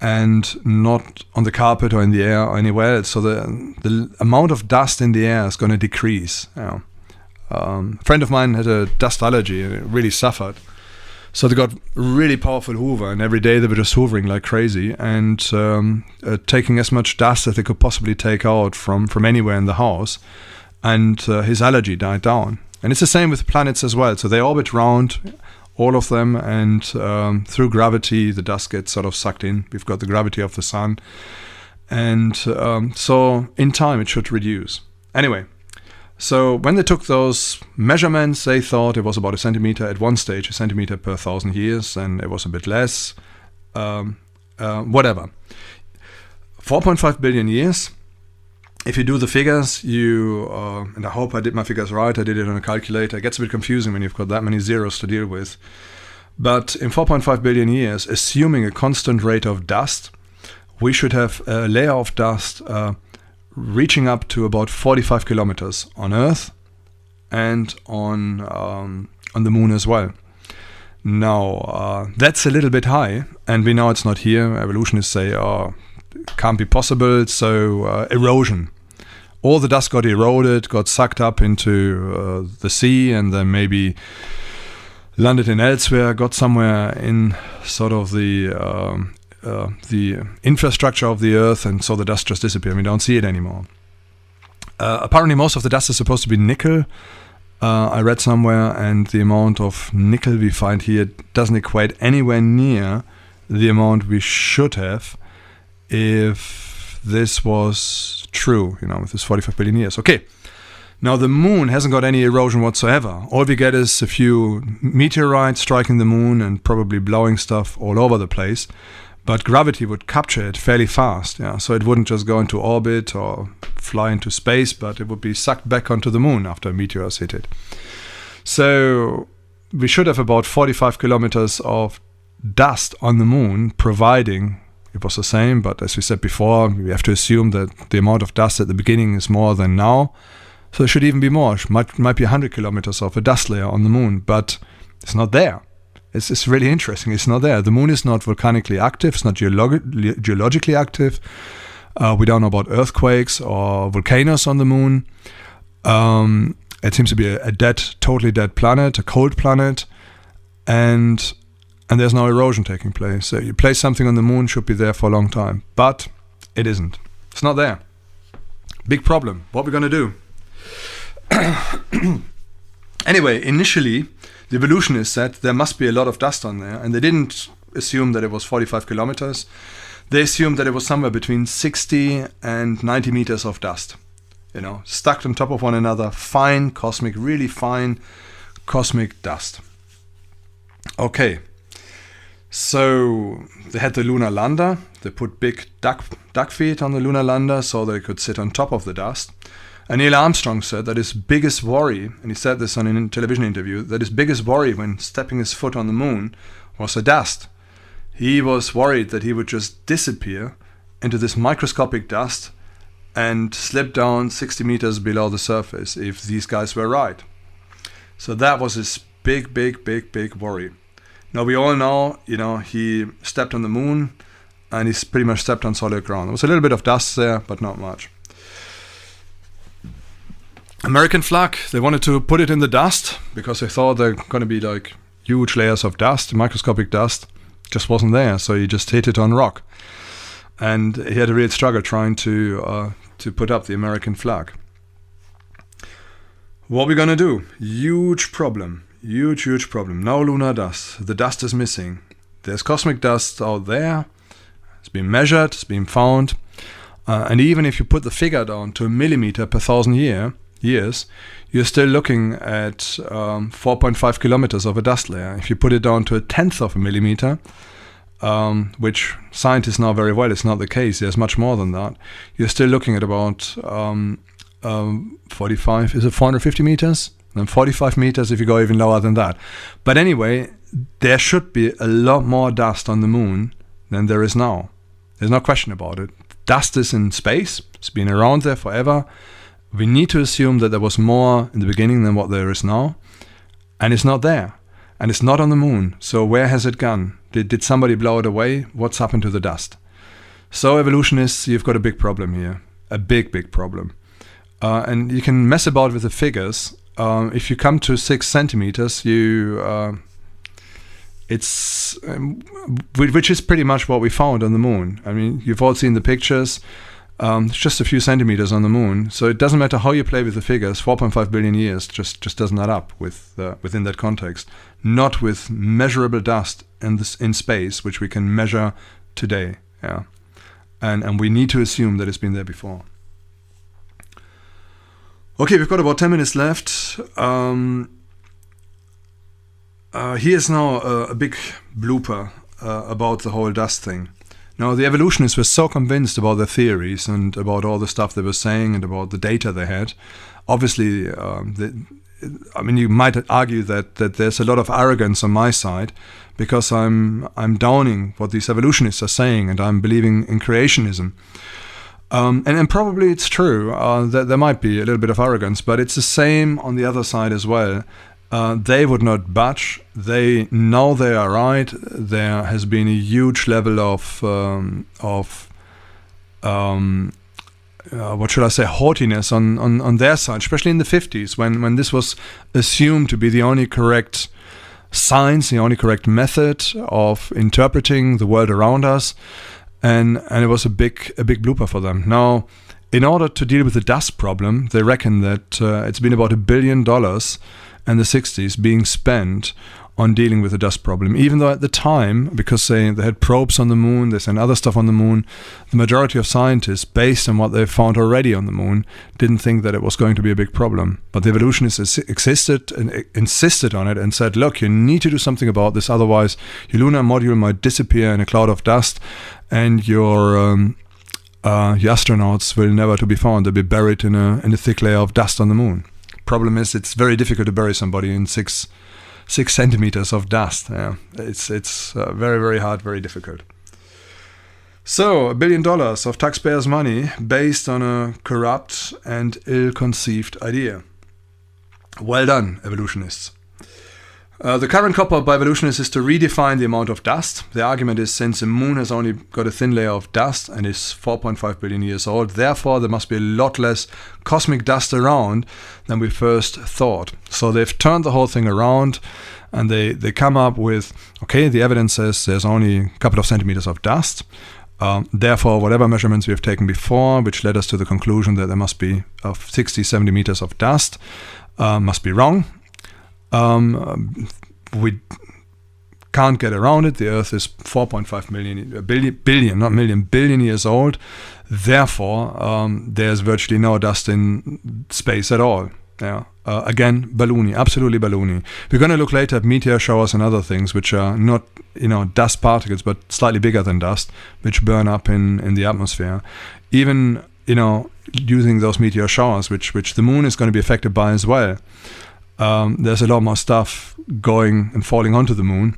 and not on the carpet or in the air or anywhere else. So the amount of dust in the air is going to decrease. A friend of mine had a dust allergy and it really suffered. So they got a really powerful hoover, and every day they were just hoovering like crazy and taking as much dust as they could possibly take out from anywhere in the house. And his allergy died down. And it's the same with planets as well. So they orbit round, all of them, and through gravity the dust gets sort of sucked in. We've got the gravity of the sun, and so in time it should reduce. Anyway, so when they took those measurements, they thought it was about 1 centimeter at one stage, 1 centimeter per 1,000 years, and it was a bit less, whatever. 4.5 billion years. If you do the figures, and I hope I did my figures right, I did it on a calculator. It gets a bit confusing when you've got that many zeros to deal with. But in 4.5 billion years, assuming a constant rate of dust, we should have a layer of dust reaching up to about 45 kilometers on Earth and on the Moon as well. Now, that's a little bit high, and we know it's not here. Evolutionists say, can't be possible, so erosion. All the dust got eroded, got sucked up into the sea, and then maybe landed in elsewhere, got somewhere in sort of the infrastructure of the Earth, and so the dust just disappeared. We don't see it anymore. Apparently most of the dust is supposed to be nickel, I read somewhere, and the amount of nickel we find here doesn't equate anywhere near the amount we should have if this was true, with this 45 billion years. Okay, now the Moon hasn't got any erosion whatsoever. All we get is a few meteorites striking the Moon and probably blowing stuff all over the place, but gravity would capture it fairly fast, so it wouldn't just go into orbit or fly into space, but it would be sucked back onto the Moon after meteors hit it. So we should have about 45 kilometers of dust on the Moon, providing it was the same, but as we said before, we have to assume that the amount of dust at the beginning is more than now. So it should even be more. It might be 100 kilometers of a dust layer on the Moon, but it's not there. It's really interesting. It's not there. The Moon is not volcanically active. It's not geologically active. We don't know about earthquakes or volcanoes on the Moon. It seems to be a totally dead planet, a cold planet, and there's no erosion taking place. So you place something on the Moon, should be there for a long time. But it isn't. It's not there. Big problem. What are we going to do? Anyway, initially, the evolutionists said there must be a lot of dust on there. And they didn't assume that it was 45 kilometers. They assumed that it was somewhere between 60 and 90 meters of dust. Stacked on top of one another. Fine, cosmic, really fine cosmic dust. Okay. So they had the lunar lander. They put big duck feet on the lunar lander so they could sit on top of the dust. And Neil Armstrong said that his biggest worry, and he said this on a television interview, that his biggest worry when stepping his foot on the Moon was the dust. He was worried that he would just disappear into this microscopic dust and slip down 60 meters below the surface if these guys were right. So that was his big worry. Now we all know, he stepped on the Moon and he's pretty much stepped on solid ground. There was a little bit of dust there, but not much. American flag, they wanted to put it in the dust because they thought they're going to be like huge layers of dust, microscopic dust. Just wasn't there, so he just hit it on rock. And he had a real struggle trying to put up the American flag. What are we going to do? Huge problem. Huge problem. No lunar dust. The dust is missing. There's cosmic dust out there. It's been measured. It's been found. And even if you put the figure down to 1 millimeter per 1,000 years, you're still looking at 4.5 kilometers of a dust layer. If you put it down to 1/10 of a millimeter, which scientists know very well it's not the case, there's much more than that, you're still looking at about 45, is it 450 meters? Then 45 meters if you go even lower than that. But anyway, there should be a lot more dust on the moon than there is now. There's no question about it. Dust is in space. It's been around there forever. We need to assume that there was more in the beginning than what there is now. And it's not there. And it's not on the moon. So where has it gone? Did somebody blow it away? What's happened to the dust? So evolutionists, you've got a big problem here. A big, big problem. And you can mess about with the figures. If you come to 6 centimeters, which is pretty much what we found on the moon. I mean, you've all seen the pictures. It's just a few centimeters on the moon. So it doesn't matter how you play with the figures. 4.5 billion years just doesn't add up within that context. Not with measurable dust in space, which we can measure today. Yeah, and we need to assume that it's been there before. Okay, we've got about 10 minutes left. Here's now a big blooper about the whole dust thing. Now, the evolutionists were so convinced about their theories and about all the stuff they were saying and about the data they had. Obviously, you might argue that there's a lot of arrogance on my side because I'm downing what these evolutionists are saying and I'm believing in creationism. And probably it's true that there might be a little bit of arrogance, but it's the same on the other side as well. They would not budge. They know they are right. There has been a huge level of what should I say, haughtiness on their side, especially in the 50s when this was assumed to be the only correct science, the only correct method of interpreting the world around us, and it was a big blooper for them. Now, in order to deal with the dust problem, they reckon that it's been about $1 billion in the 60s being spent on dealing with the dust problem, even though at the time, because they had probes on the moon, they sent other stuff on the moon, the majority of scientists, based on what they found already on the moon, didn't think that it was going to be a big problem. But the evolutionists insisted on it and said, look, you need to do something about this, otherwise your lunar module might disappear in a cloud of dust and your astronauts will never to be found. They'll be buried in a thick layer of dust on the moon. Problem is, it's very difficult to bury somebody in 6 centimeters of dust. Yeah, it's very, very hard, very difficult. So, $1 billion of taxpayers' money based on a corrupt and ill-conceived idea. Well done, evolutionists. The current cop-out by evolutionists is to redefine the amount of dust. The argument is, since the moon has only got a thin layer of dust and is 4.5 billion years old, therefore there must be a lot less cosmic dust around than we first thought. So they've turned the whole thing around and they come up with, okay, the evidence says there's only a couple of centimeters of dust. Therefore, whatever measurements we have taken before, which led us to the conclusion that there must be 60, 70 meters of dust, must be wrong. We can't get around it. The Earth is 4.5 billion years old. Therefore, there's virtually no dust in space at all. Yeah. Again, baloney, absolutely baloney. We're going to look later at meteor showers and other things, which are not, dust particles, but slightly bigger than dust, which burn up in the atmosphere. Even, using those meteor showers, which the moon is going to be affected by as well. There's a lot more stuff going and falling onto the moon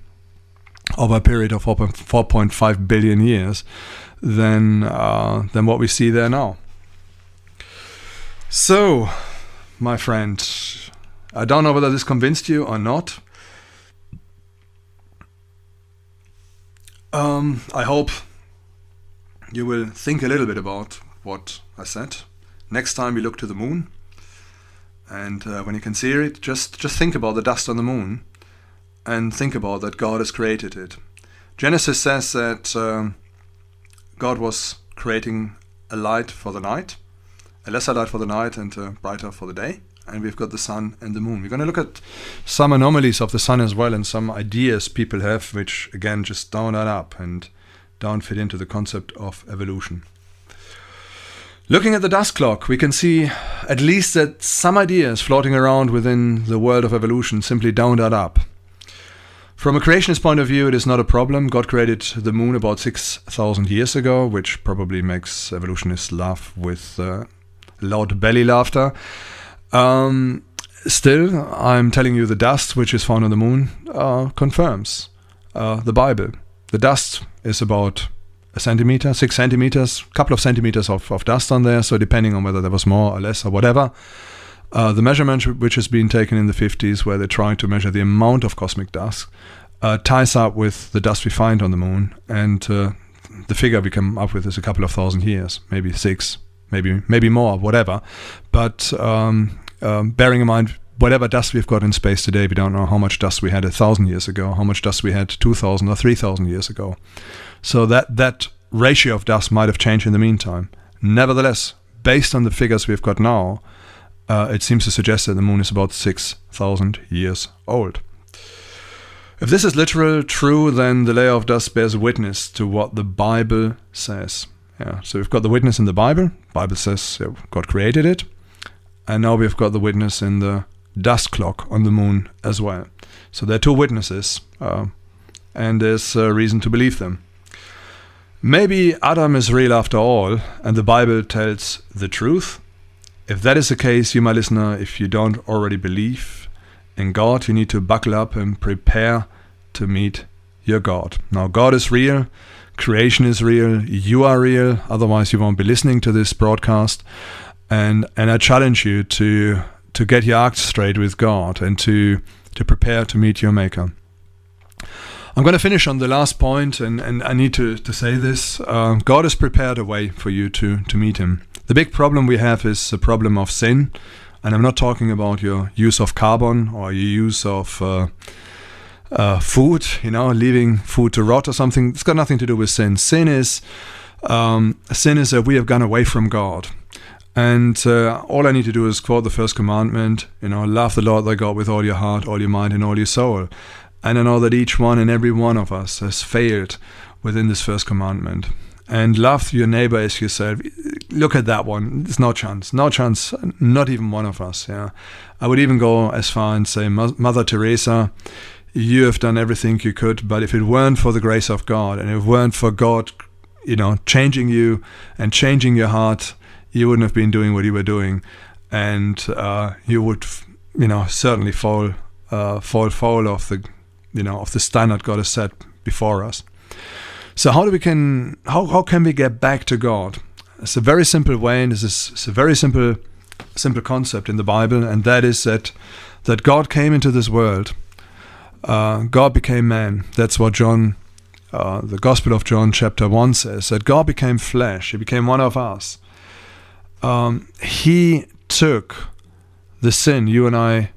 over a period of 4.5 billion years than what we see there now. So, my friend, I don't know whether this convinced you or not. I hope you will think a little bit about what I said. Next time we look to the moon. And when you consider it, just think about the dust on the moon and think about that God has created it. Genesis says that God was creating a light for the night, a lesser light for the night and a brighter for the day. And we've got the sun and the moon. We're going to look at some anomalies of the sun as well and some ideas people have which, again, just don't add up and don't fit into the concept of evolution. Looking at the dust clock, we can see at least that some ideas floating around within the world of evolution simply don't add up. From a creationist point of view, it is not a problem. God created the moon about 6,000 years ago, which probably makes evolutionists laugh with a loud belly laughter. Still, I'm telling you, the dust which is found on the moon confirms the Bible. The dust is about a centimeter, 6 centimeters, a couple of centimeters of dust on there. So depending on whether there was more or less or whatever, the measurement which has been taken in the 50s, where they tried to measure the amount of cosmic dust, ties up with the dust we find on the moon, and the figure we come up with is a couple of thousand years, maybe 6, maybe more, whatever. But bearing in mind, whatever dust we've got in space today, we don't know how much dust we had 1,000 years ago, how much dust we had 2,000 or 3,000 years ago. So that ratio of dust might have changed in the meantime. Nevertheless, based on the figures we've got now, it seems to suggest that the moon is about 6,000 years old. If this is literal true, then the layer of dust bears witness to what the Bible says. Yeah, so we've got the witness in the Bible. The Bible says God created it. And now we've got the witness in the dust clock on the moon as well. So there are two witnesses, and there's reason to believe them. Maybe Adam is real after all, and the Bible tells the truth. If that is the case, you, my listener, if you don't already believe in God, you need to buckle up and prepare to meet your God. Now, God is real, creation is real, you are real, otherwise you won't be listening to this broadcast. And I challenge you to get your act straight with God and to prepare to meet your Maker. I'm going to finish on the last point, and I need to say this. God has prepared a way for you to meet Him. The big problem we have is the problem of sin. And I'm not talking about your use of carbon or your use of food, leaving food to rot or something. It's got nothing to do with sin. Sin is that we have gone away from God. And all I need to do is quote the first commandment, love the Lord thy God with all your heart, all your mind, and all your soul. And I know that each one and every one of us has failed within this first commandment. And love your neighbor as yourself. Look at that one. There's no chance, not even one of us. Yeah, I would even go as far and say, Mother Teresa, you have done everything you could, but if it weren't for the grace of God, and if it weren't for God, changing you and changing your heart, you wouldn't have been doing what you were doing, and you would, certainly fall foul of the standard God has set before us. So how can we get back to God? It's a very simple way, and it's a very simple concept in the Bible, and that is that God came into this world. God became man. That's what the Gospel of John chapter 1 says, that God became flesh. He became one of us. He took the sin you and I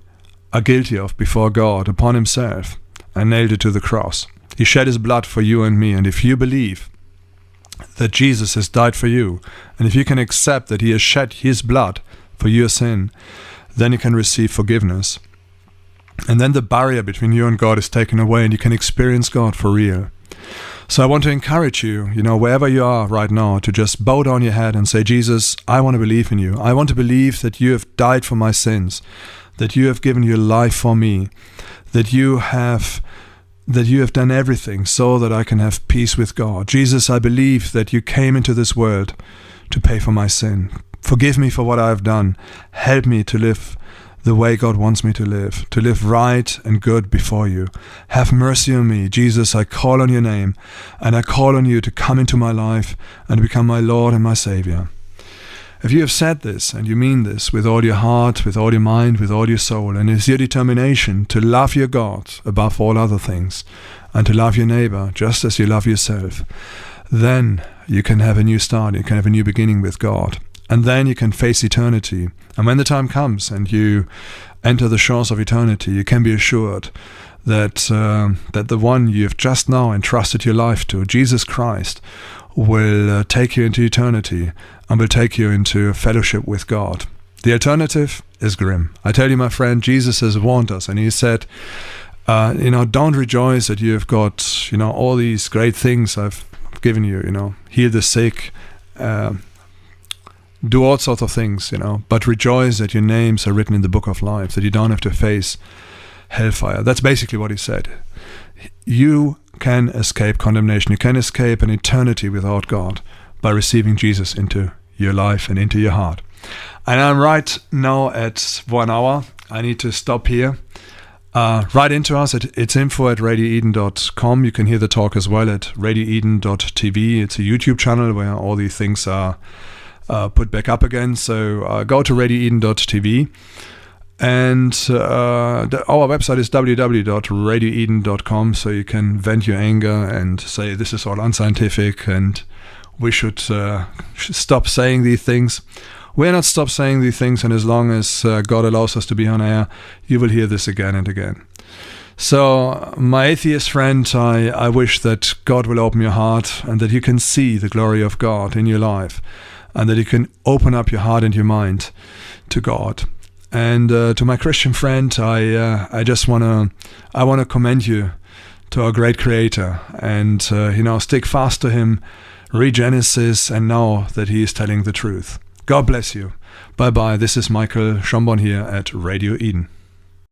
are guilty of before God upon Himself and nailed it to the cross. He shed His blood for you and me, and if you believe that Jesus has died for you, and if you can accept that He has shed His blood for your sin, then you can receive forgiveness. And then the barrier between you and God is taken away, and you can experience God for real. So I want to encourage you, wherever you are right now, to just bow down your head and say, Jesus, I want to believe in you. I want to believe that you have died for my sins, that you have given your life for me, that you have done everything so that I can have peace with God. Jesus, I believe that you came into this world to pay for my sin. Forgive me for what I have done. Help me to live the way God wants me to live right and good before you. Have mercy on me. Jesus, I call on your name, and I call on you to come into my life and become my Lord and my Savior. If you have said this, and you mean this with all your heart, with all your mind, with all your soul, and it's your determination to love your God above all other things, and to love your neighbor just as you love yourself, then you can have a new start, you can have a new beginning with God. And then you can face eternity. And when the time comes and you enter the shores of eternity, you can be assured that the one you have just now entrusted your life to, Jesus Christ, will take you into eternity and will take you into fellowship with God. The alternative is grim. I tell you, my friend, Jesus has warned us, and He said, don't rejoice that you have got, all these great things I've given you, heal the sick, do all sorts of things, but rejoice that your names are written in the book of life, that you don't have to face hellfire. That's basically what He said. You can escape condemnation. You can escape an eternity without God by receiving Jesus into your life and into your heart. And I'm right now at 1 hour. I need to stop here. Write into us. It's info@radioeden.com. You can hear the talk as well at radioeden.tv. It's a YouTube channel where all these things are put back up again. So go to radioeden.tv. And our website is www.radioeden.com, so you can vent your anger and say this is all unscientific and we should stop saying these things. We're not stop saying these things, and as long as God allows us to be on air, you will hear this again and again. So, my atheist friend, I wish that God will open your heart and that you can see the glory of God in your life, and that you can open up your heart and your mind to God. And to my Christian friend, I just want to commend you to our great Creator, and stick fast to Him, read Genesis, and know that He is telling the truth. God bless you. Bye bye. This is Michael Schonborn here at Radio Eden.